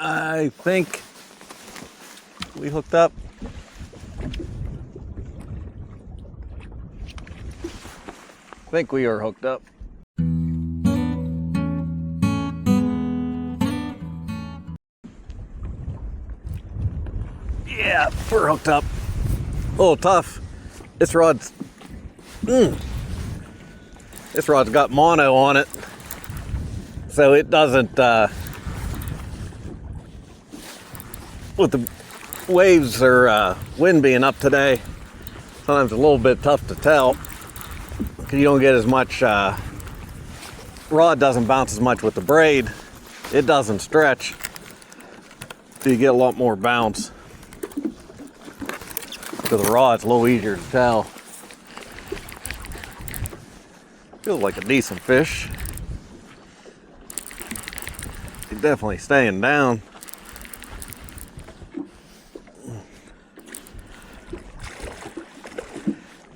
I think we hooked up. I think we are hooked up. Yeah, we're hooked up. A little tough. This rod's got mono on it, so it doesn't. With the waves or wind being up today, sometimes a little bit tough to tell because you don't get as much. Rod doesn't bounce as much with the braid. It doesn't stretch, so you get a lot more bounce. To the rod, it's a little easier to tell. Feels like a decent fish. He's definitely staying down.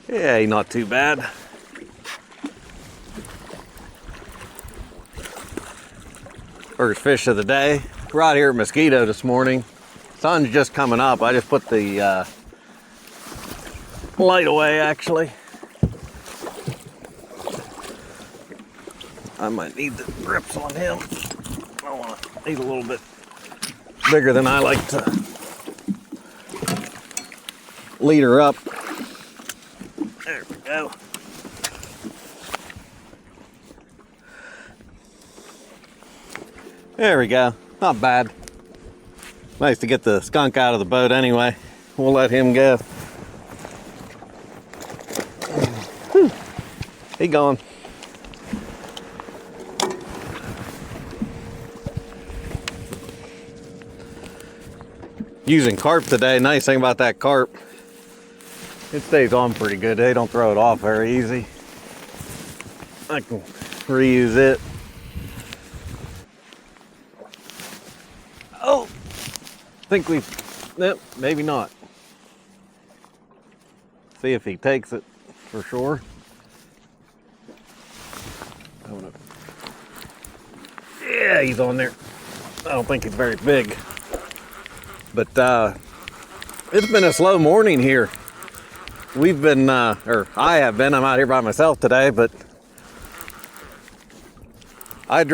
Yeah, he's not too bad. First fish of the day. We're out here at Mosquito this morning. Sun's just coming up. I just put the light away, actually. I might need the grips on him. He's a little bit bigger than I like to lead her up. There we go. There we go. Not bad. Nice to get the skunk out of the boat anyway. We'll let him go. He gone. Using carp today. Nice thing about that carp, it stays on pretty good. They don't throw it off very easy. I can reuse it. Oh, I think nope, maybe not. See if he takes it for sure. Yeah, he's on there. I don't think he's very big. But it's been a slow morning here. We've been, or I have been, I'm out here by myself today, but I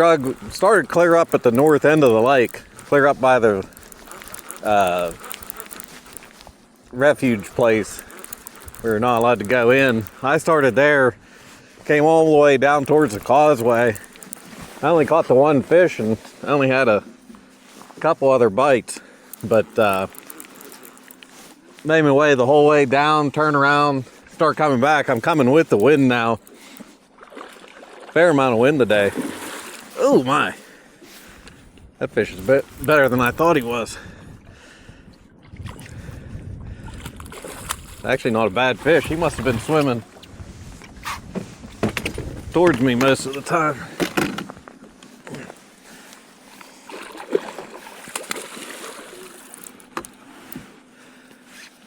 started clear up at the north end of the lake, clear up by the refuge place. We're not allowed to go in. I started there, came all the way down towards the causeway. I only caught the one fish and I only had a couple other bites, but made my way the whole way down, turn around, start coming back. I'm coming with the wind now. Fair amount of wind today. Oh my. That fish is a bit better than I thought he was. Actually not a bad fish. He must have been swimming towards me most of the time.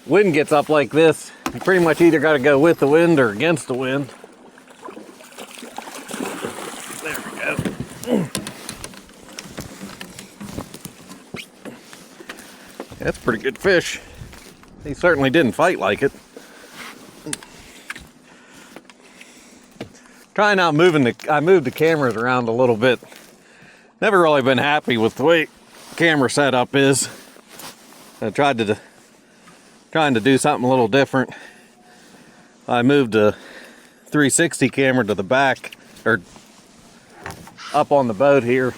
Wind gets up like this, you pretty much either got to go with the wind or against the wind. There we go. That's a pretty good fish. He certainly didn't fight like it. Trying out I moved the cameras around a little bit. Never really been happy with the way camera setup is. I trying to do something a little different. I moved a 360 camera to the back, or up on the boat here.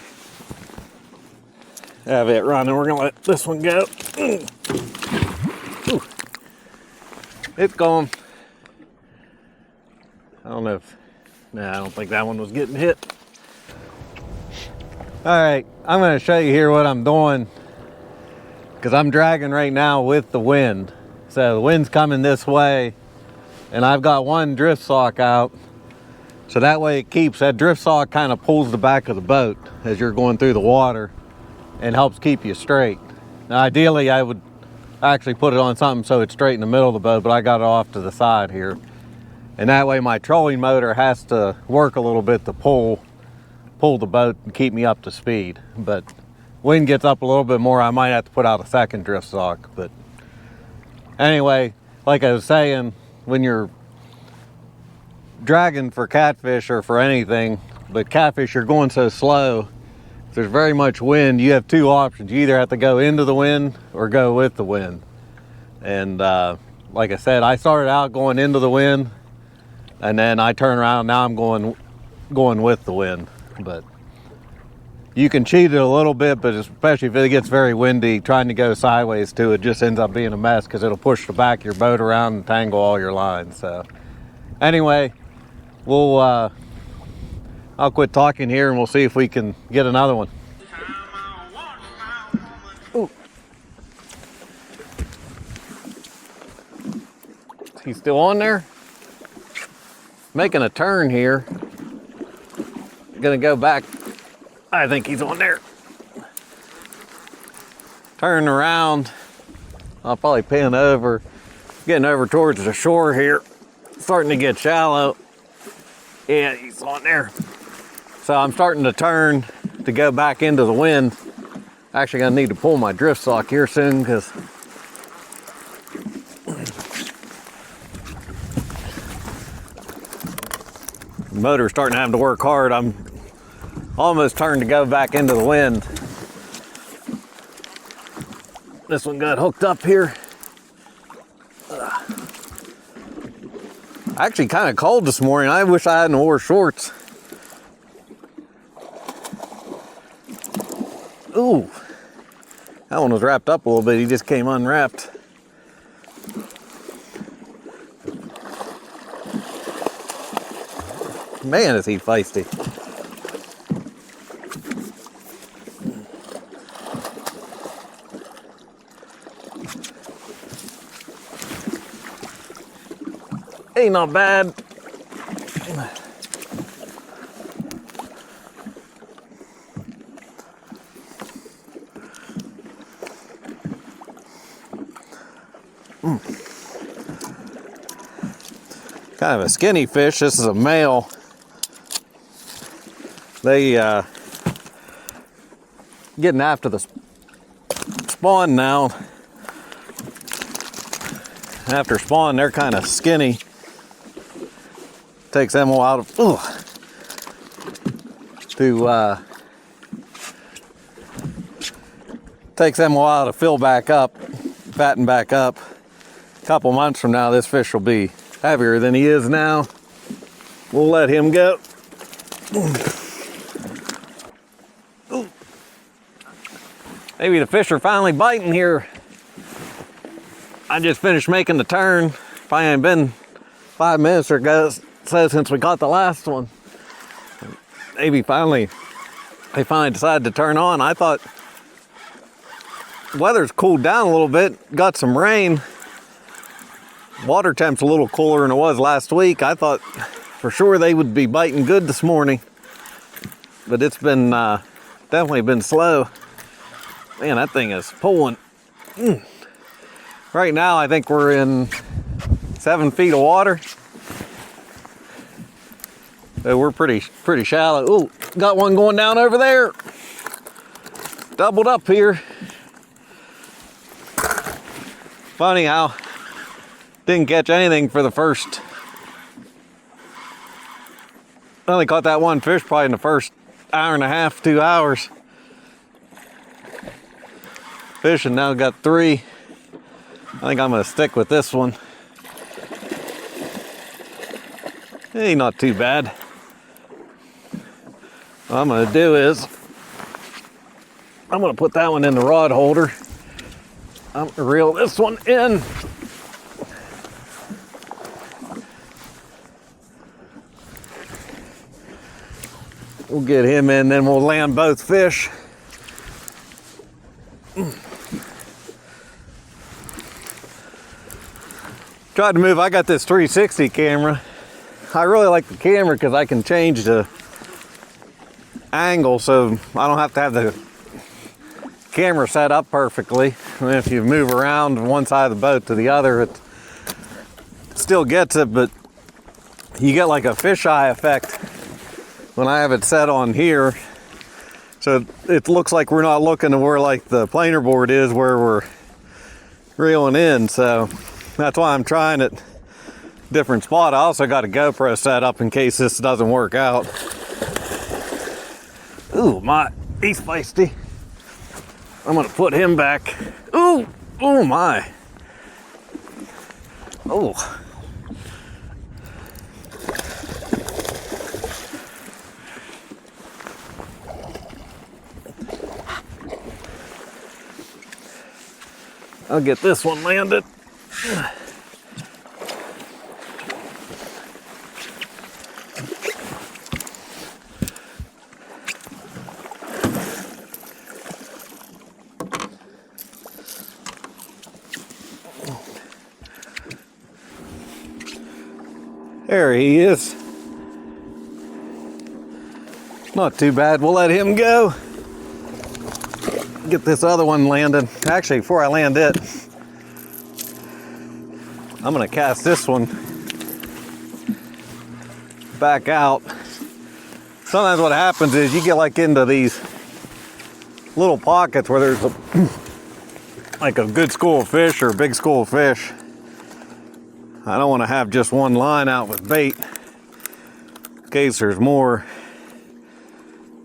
Have it running. We're gonna let this one go. Ooh. It's gone. I don't know if, I don't think that one was getting hit. All right, I'm gonna show you here what I'm doing, because I'm dragging right now with the wind. So the wind's coming this way, and I've got one drift sock out. So that way it keeps, that drift sock kind of pulls the back of the boat as you're going through the water and helps keep you straight. Now ideally I would actually put it on something so it's straight in the middle of the boat, but I got it off to the side here. And that way my trolling motor has to work a little bit to pull the boat and keep me up to speed. But wind gets up a little bit more, I might have to put out a second drift sock. But anyway, like I was saying, when you're dragging for catfish or for anything, but catfish, you're going so slow, if there's very much wind, you have two options. You either have to go into the wind or go with the wind. And like I said, I started out going into the wind, and then I turn around, now I'm going with the wind. But you can cheat it a little bit, but especially if it gets very windy, trying to go sideways to it just ends up being a mess, because it'll push the back of your boat around and tangle all your lines. So anyway, I'll quit talking here and we'll see if we can get another one. Ooh. He's still on there? Making a turn here. Gonna go back. I think he's on there. Turn around. I'll probably pan over. Getting over towards the shore here. Starting to get shallow. Yeah, he's on there. So I'm starting to turn to go back into the wind. Actually gonna need to pull my drift sock here soon, because the motor's starting to have to work hard. I'm almost turned to go back into the wind. This one got hooked up here. Actually kind of cold this morning. I wish I hadn't wore shorts. Ooh, that one was wrapped up a little bit. He just came unwrapped. Man, is he feisty. Ain't not bad. Kind of a skinny fish. This is a male. They getting after the spawn now. After spawn, they're kind of skinny. Takes them a while to fill back up, fatten back up. A couple months from now, this fish will be heavier than he is now. We'll let him go. Maybe the fish are finally biting here. I just finished making the turn. Probably ain't been 5 minutes or so since we caught the last one. Maybe they finally decided to turn on. I thought weather's cooled down a little bit, got some rain. Water temp's a little cooler than it was last week. I thought for sure they would be biting good this morning, but it's been definitely been slow. Man, that thing is pulling. Right now, I think we're in 7 feet of water. So we're pretty shallow. Ooh, got one going down over there. Doubled up here. Funny how didn't catch anything for the first. I only caught that one fish probably in the first hour and a half, 2 hours. Fishing now, got 3. I think I'm gonna stick with this one. Hey, not too bad. What I'm gonna do is I'm gonna put that one in the rod holder. I'm gonna reel this one in. We'll get him in, then we'll land both fish. Tried to move. I got this 360 camera. I really like the camera because I can change the angle, so I don't have to have the camera set up perfectly. I mean, if you move around from one side of the boat to the other, it still gets it, but you get like a fisheye effect when I have it set on here. So it looks like we're not looking to where like the planer board is where we're reeling in. So that's why I'm trying it different spot. I also got a GoPro set up in case this doesn't work out. Ooh, he's feisty. I'm gonna put him back. Ooh, oh my. Oh. I'll get this one landed. There he is. Not too bad. We'll let him go. Get this other one landed. Actually, before I land it, I'm gonna cast this one back out. Sometimes what happens is you get like into these little pockets where there's like a good school of fish or a big school of fish. I don't want to have just one line out with bait in case there's more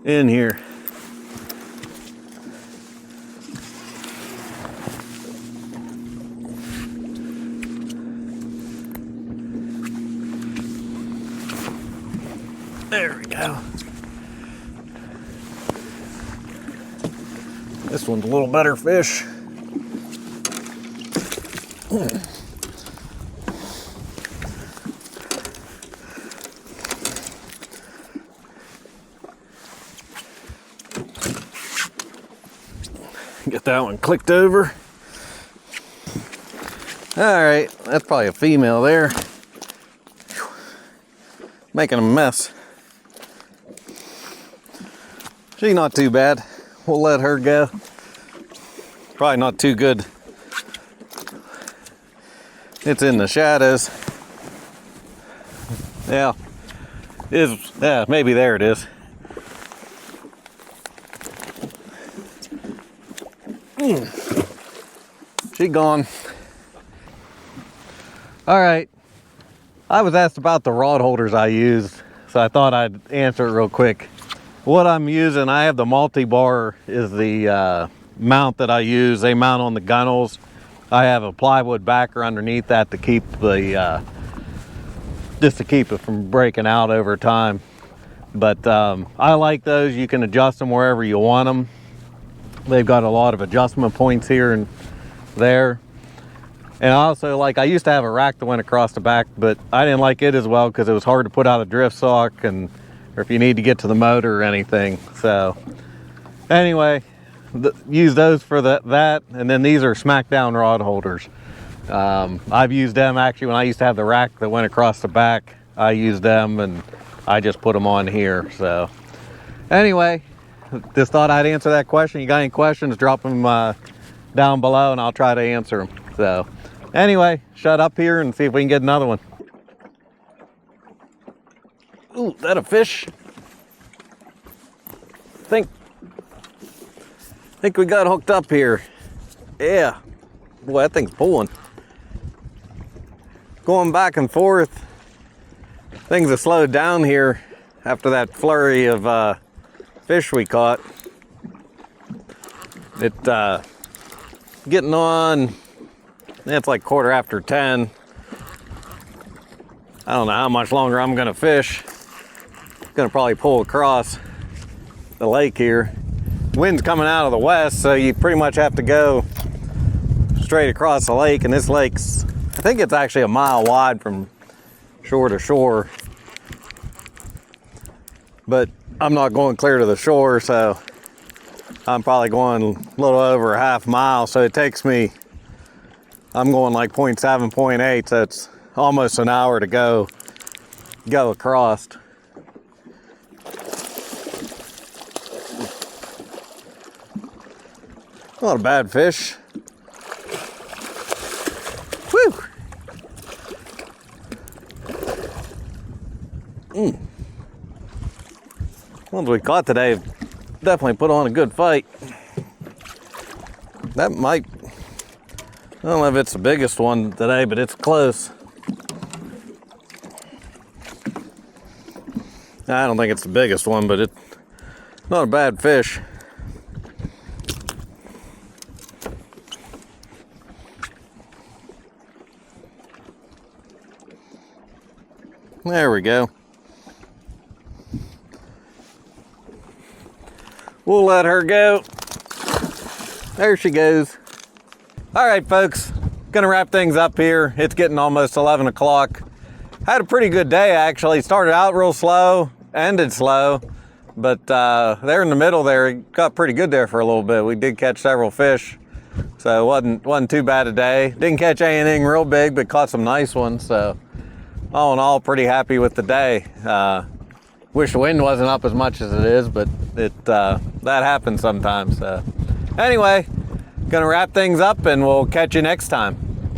in here. There we go. This one's a little better fish. Get that one clicked over. All right, that's probably a female there. Making a mess. She's not too bad. We'll let her go. Probably not too good. It's in the shadows. Yeah, maybe there it is. She gone. All right. I was asked about the rod holders I used, so I thought I'd answer it real quick. What I'm using, I have the multi-bar is the mount that I use. They mount on the gunnels. I have a plywood backer underneath that to keep the just to keep it from breaking out over time. But I like those. You can adjust them wherever you want them. They've got a lot of adjustment points here and there. And also, like, I used to have a rack that went across the back, but I didn't like it as well because it was hard to put out a drift sock and or if you need to get to the motor or anything. So anyway, use those for that. And then these are smackdown rod holders. I've used them actually when I used to have the rack that went across the back. I used them and I just put them on here. So anyway, just thought I'd answer that question. You got any questions, drop them down below and I'll try to answer them. So anyway, shut up here and see if we can get another one. Ooh, is that a fish? Think we got hooked up here. Yeah. Boy, that thing's pulling. Going back and forth. Things have slowed down here after that flurry of fish we caught. It getting on. It's like 10:15. I don't know how much longer I'm gonna fish. Gonna probably pull across the lake here. Wind's coming out of the west, so you pretty much have to go straight across the lake. And this lake's, I think it's actually a mile wide from shore to shore. But I'm not going clear to the shore, so I'm probably going a little over a half mile. So it takes me, I'm going like 0.7, 0.8, so it's almost an hour to go across. Not a bad fish. Whew. Ones we caught today definitely put on a good fight. That might, I don't know if it's the biggest one today, but it's close. I don't think it's the biggest one, but it's not a bad fish. There we go. We'll let her go. There she goes. All right, folks, gonna wrap things up here. It's getting almost 11 o'clock. Had a pretty good day, actually. Started out real slow, ended slow, but there in the middle there, it got pretty good there for a little bit. We did catch several fish, so it wasn't too bad a day. Didn't catch anything real big, but caught some nice ones, so all in all, pretty happy with the day. Wish the wind wasn't up as much as it is, but that happens sometimes. Anyway, gonna wrap things up and we'll catch you next time.